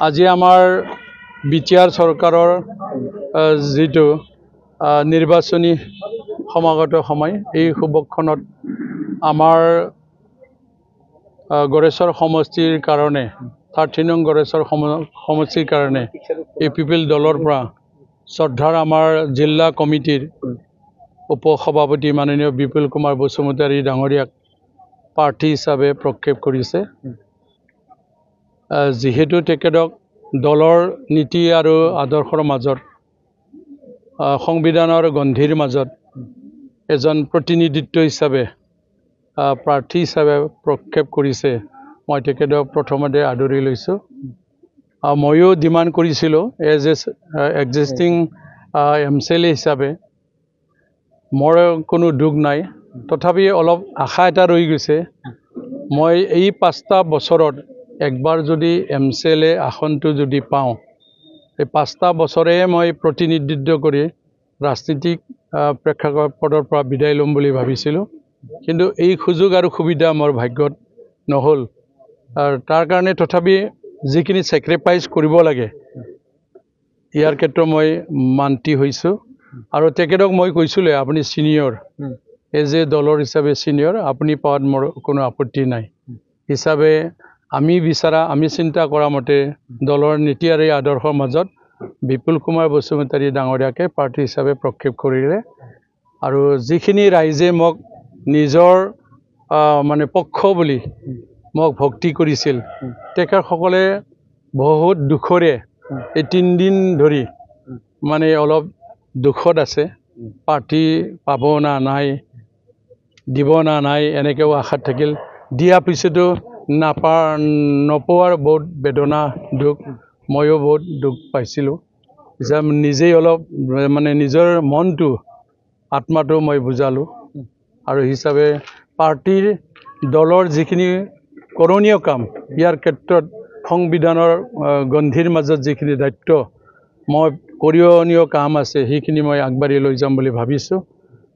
আজি আমাৰ বিটিআৰ চৰকাৰৰ যেটো নিৰ্বাচনী সমাগত সময় এই শুভক্ষণত আমাৰ গড়েশ্বৰ সমষ্টিৰ কাৰণে 13 নং গড়েশ্বৰ সমষ্টিৰ কাৰণে পিপল দলৰ পৰা শ্ৰদ্ধাৰ আমাৰ জিলা কমিটিৰ উপসভাপতি মাননীয় বিপুল কুমাৰ বসুমতাৰী ডাঙৰীয়াক প্ৰাৰ্থী হিচাপে প্ৰক্ষেপ কৰিছে যেহেতু তেখেতক দলৰ নীতি আৰু আদৰ্শৰ মাজত সংবিধানৰ গন্ধিৰ মাজত এজন প্ৰতিনিধিত্ব হিচাপে প্ৰাৰ্থী হিচাপে প্ৰক্ষেপ কৰিছে মই তেখেতক প্ৰথমতে আদৰি লৈছো ময়ো ডিমান্ড কৰিছিলো এজ এক্সিস্টিং এমএলএ হিচাপে মোৰ কোনো দুখ নাই তথাপি অলপ আশা এটা ৰৈ গৈছে মই এই 5টা বছৰত একবাৰ যদি এমএলএ আসনটো যদি পাওঁ এই 5টা বছৰে মই প্ৰতিনিধিত্ব কৰি ৰাজনীতিক প্ৰেক্ষাপটৰ পৰা বিদায় ল'ম বুলি ভাবিছিলো কিন্তু এই সুযোগ আৰু সুবিধা মোৰ ভাগ্যত নহল আৰু তাৰ কাৰণে তথাপি যিখিনি স্যাক্ৰিফাইস কৰিব লাগে ইয়াৰ ক্ষেত্ৰত মই মান্তি হৈছো আৰু তেখেতক মই কৈছিলো আপুনি সিনিয়ৰ এজ এ দলৰ হিচাপে সিনিয়ৰ আপুনি পাৱাত মোৰ কোনো আপত্তি নাই হিচাপে আমি চিন্তা কৰা মতে দলৰ নীতি আৰু আদৰ্শৰ মাজত বিপুল কুমাৰ বসুমতাৰী ডাঙৰীয়াকে প্ৰাৰ্থী হিচাপে প্ৰক্ষেপ কৰিলে আৰু যিখিনি ৰাইজে মোক নিজৰ মানে পক্ষ বুলি মোক ভক্তি কৰিছিল তেখেতসকলে বহুত দুখৰে এই 3 দিন ধৰি মানে অলপ দুখত আছে প্ৰাৰ্থী পাব না নাই দিব না নাই এনেকেও আশাত থাকিল দিয়া পিছতো নপোৱাৰ বহুত বেদনা দুখ ময়ো বহুত দুখ পাইছিলো নিজেই অলপ মানে নিজৰ মনটো আত্মাটো মই বুজালো আৰু হিচাপে পাৰ্টিৰ দলৰ যিখিনি কৰণীয় কাম ইয়াৰ ক্ষেত্ৰত সংবিধানৰ গন্ধিৰ মাজত যিখিনি দায়িত্ব মই কৰণীয় কাম আছে সেইখিনি মই আগবাঢ়ি লৈ যাম বুলি ভাবিছো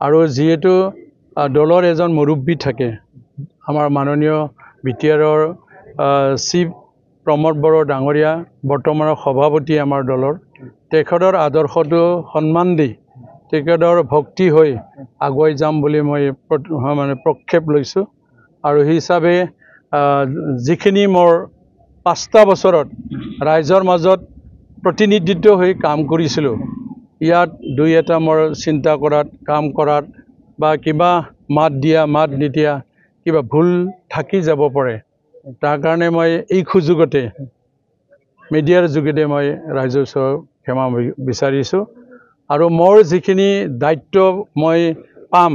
আৰু যেহেতু দলৰ এজন মুৰব্বী থাকে আমাৰ মাননীয় বিটিআৰৰ চিফ প্ৰমোদ বড়ো ডাঙৰীয়া বৰ্তমানৰ সভাপতি আমাৰ দলৰ তেখেতৰ আদৰ্শটো সন্মান দি তেখেতৰ ভক্তি হৈ আগুৱাই যাম বুলি মই মানে প্ৰক্ষেপ লৈছো আৰু হিচাপে যিখিনি মোৰ 5টা বছৰত ৰাইজৰ মাজত প্ৰতিনিধিত্ব হৈ কাম কৰিছিলো ইয়াত দুই এটা মোৰ চিন্তা কৰাত কাম কৰাত বা কিবা মাত নিদিয়া কিবা ভুল থাকি যাব পাৰে তাৰ কাৰণে মই এই সুযোগতে মিডিয়াৰ যোগেদি মই ৰাইজৰ ওচৰত ক্ষমা বিচাৰিছো আৰু মোৰ যিখিনি দায়িত্ব মই পাম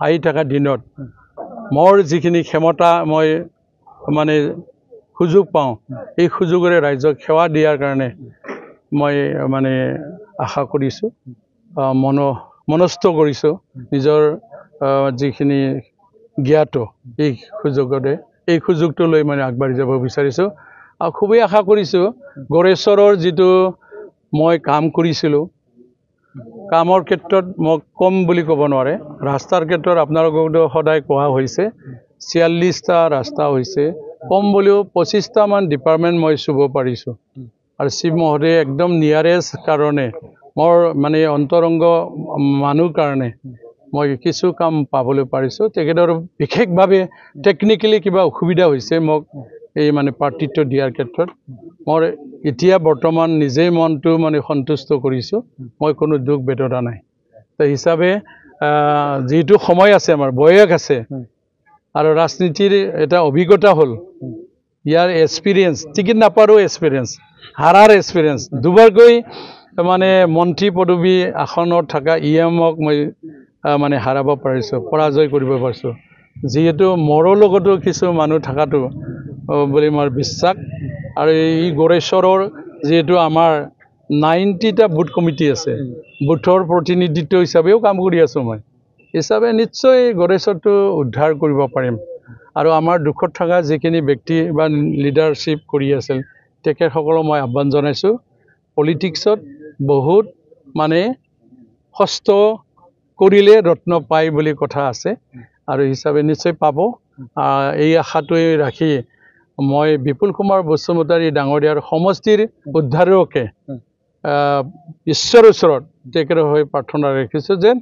আহি থকা দিনত মোৰ যিখিনি ক্ষমতা মই মানে সুযোগ পাওঁ এই সুযোগৰে ৰাইজক সেৱা দিয়াৰ কাৰণে মই মানে আশা কৰিছো মনস্থ কৰিছো নিজৰ যিখিনি জ্ঞাত এই সুযোগটো লৈ মানে আগবাঢ়ি যাব বিচাৰিছো আৰু খুবেই আশা কৰিছো গড়েশ্বৰৰ যেটো মই কাম কৰিছিলো কামৰ ক্ষেত্ৰত মই কম বুলি ক'ব নোৱাৰে ৰাস্তাৰ ক্ষেত্ৰত আপোনালোকক সদায় কোৱা হৈছে 46টা ৰাস্তা হৈছে কম বলিও 25টা মান ডিপাৰ্টমেন্ট মই চুব পাৰিছো আৰু চিফ মহোদয় একদম নিয়াৰেষ্ট কাৰণে মোৰ মানে অন্তৰংগ মানুহ কাৰণে মই কিছু কাম পাবলৈ পাৰিছো তেখেতৰ বিশেষভাৱে টেকনিক্যালি কিবা অসুবিধা হৈছে মোক এই মানে প্ৰাৰ্থীত্ব দিয়াৰ ক্ষেত্ৰত মোৰ এতিয়া বৰ্তমান নিজেই মনটো মানে সন্তুষ্ট কৰিছো মই কোনো দুখ বেদনা নাই তো হিচাপে যেটো সময় আছে আমাৰ বয়স আছে আৰু ৰাজনীতিৰ এটা অভিজ্ঞতা হল ইয়াৰ এক্সপেৰিয়েন্স টিকিট নাপাৰো এক্সপেৰিয়েন্স হাৰাৰ এক্সপেৰিয়েন্স দুবাৰকৈ মানে মন্ত্ৰী পদবী আসনত থকা ইএমক মই মানে হাৰাব পাৰিছো পৰাজয় কৰিব পাৰিছো যেহেতু মোৰ লগতো কিছু মানুহ থাকাটো বুলি মোৰ বিশ্বাস আৰু এই গড়েশ্বৰৰ যেহেতু আমাৰ 90টা বুথ কমিটি আছে বুথৰ প্ৰতিনিধিত্ব হিচাপেও কাম কৰি আছো মই হিচাপে নিশ্চয় গড়েশ্বৰটো উদ্ধাৰ কৰিব পাৰিম আৰু আমাৰ দুখত থকা যিখিনি ব্যক্তি বা লিডাৰশ্বিপ কৰি আছিল তেখেতসকলক মই আহ্বান জনাইছো পলিটিক্সত বহুত মানে কষ্ট কৰিলে ৰত্ন পায় বুলি কথা আছে আৰু হিচাপে নিশ্চয় পাব এই আশাটোৱে ৰাখি মই বিপুল কুমাৰ বসুমতাৰী ডাঙৰীয়াৰ সমষ্টিৰ উদ্ধাৰকে ঈশ্বৰৰ ওচৰত তেখেতৰ হৈ প্ৰাৰ্থনা ৰাখিছোঁ যেন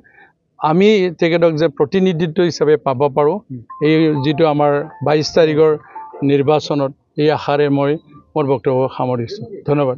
আমি তেখেতক যে প্ৰতিনিধিত্ব হিচাপে পাব পাৰোঁ এই যিটো আমাৰ 22 তাৰিখৰ নিৰ্বাচনত এই আশাৰে মই মোৰ বক্তব্য সামৰিছোঁ। ধন্যবাদ।